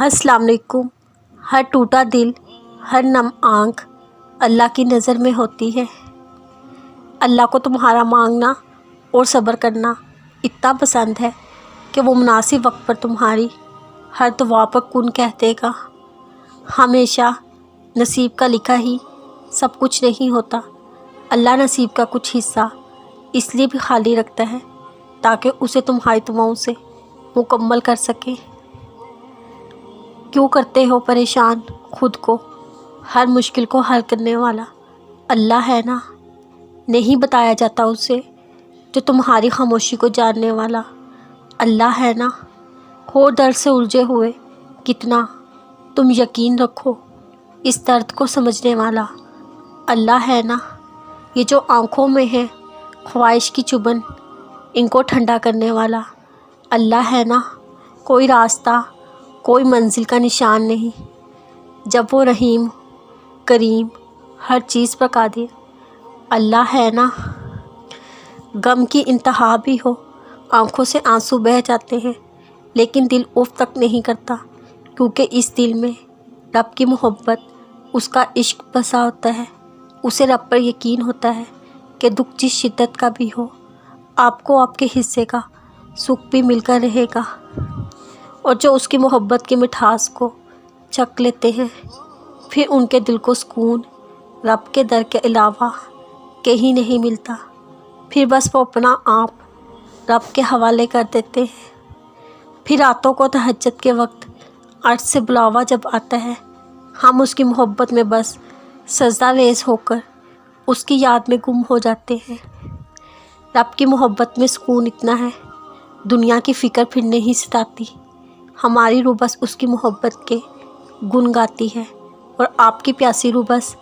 अस्सलाम वालेकुम। हर टूटा दिल, हर नम आँख अल्लाह की नज़र में होती है। अल्लाह को तुम्हारा मांगना और सब्र करना इतना पसंद है कि वो मुनासिब वक्त पर तुम्हारी हर दुआ पर कुन कह देगा। हमेशा नसीब का लिखा ही सब कुछ नहीं होता। अल्लाह नसीब का कुछ हिस्सा इसलिए भी खाली रखता है ताकि उसे तुम्हारी दुआओं से मुकम्मल कर सके। क्यों करते हो परेशान खुद को? हर मुश्किल को हल करने वाला अल्लाह है ना। नहीं बताया जाता उसे जो तुम्हारी खामोशी को जानने वाला अल्लाह है ना। हो दर्द से उलझे हुए कितना तुम यकीन रखो, इस दर्द को समझने वाला अल्लाह है ना। ये जो आँखों में है ख्वाहिश की चुभन, इनको ठंडा करने वाला अल्लाह है ना। कोई रास्ता, कोई मंजिल का निशान नहीं जब वो रहीम, करीम, हर चीज़ पर कादिर अल्लाह है ना। गम की इंतहा भी हो, आँखों से आंसू बह जाते हैं, लेकिन दिल उफ तक नहीं करता, क्योंकि इस दिल में रब की मोहब्बत, उसका इश्क बसा होता है। उसे रब पर यकीन होता है कि दुख जिस शिद्दत का भी हो, आपको आपके हिस्से का सुख भी मिलकर रहेगा। और जो उसकी मोहब्बत की मिठास को चख लेते हैं, फिर उनके दिल को सुकून रब के दर के अलावा कहीं नहीं मिलता। फिर बस वो अपना आप रब के हवाले कर देते हैं। फिर रातों को तहज्जुद के वक्त अर्श से बुलावा जब आता है, हम उसकी मोहब्बत में बस सजदा रेज़ होकर उसकी याद में गुम हो जाते हैं। रब की मोहब्बत में सुकून इतना है, दुनिया की फ़िक्र फिर नहीं सताती। हमारी रूह बस उसकी मोहब्बत के गुन गाती है, और आपकी प्यासी रूह बस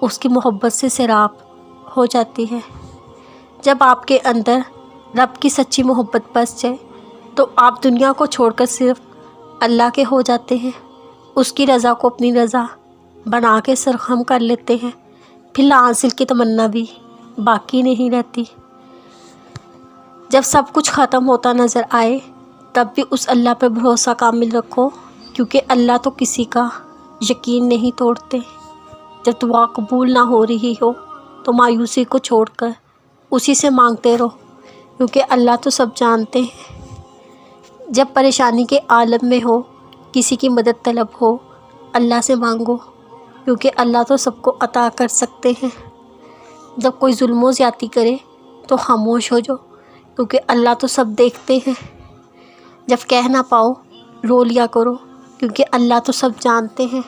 उसकी मोहब्बत से सैराब हो जाती है। जब आपके अंदर रब की सच्ची मोहब्बत बस जाए, तो आप दुनिया को छोड़कर सिर्फ अल्लाह के हो जाते हैं। उसकी रज़ा को अपनी रज़ा बना के सरखम कर लेते हैं। फिर लांसिल की तमन्ना भी बाकी नहीं रहती। जब सब कुछ ख़त्म होता नज़र आए, तब भी उस अल्लाह पर भरोसा कामिल रखो, क्योंकि अल्लाह तो किसी का यकीन नहीं तोड़ते। जब दुआ कबूल ना हो रही हो, तो मायूसी को छोड़कर उसी से मांगते रहो, क्योंकि अल्लाह तो सब जानते हैं। जब परेशानी के आलम में हो, किसी की मदद तलब हो, अल्लाह से मांगो, क्योंकि अल्लाह तो सबको अता कर सकते हैं। जब कोई जुल्म ज़्यादती करे, तो खामोश हो जाओ, क्योंकि अल्लाह तो सब देखते हैं। जब कह ना पाओ, रो लिया करो, क्योंकि अल्लाह तो सब जानते हैं।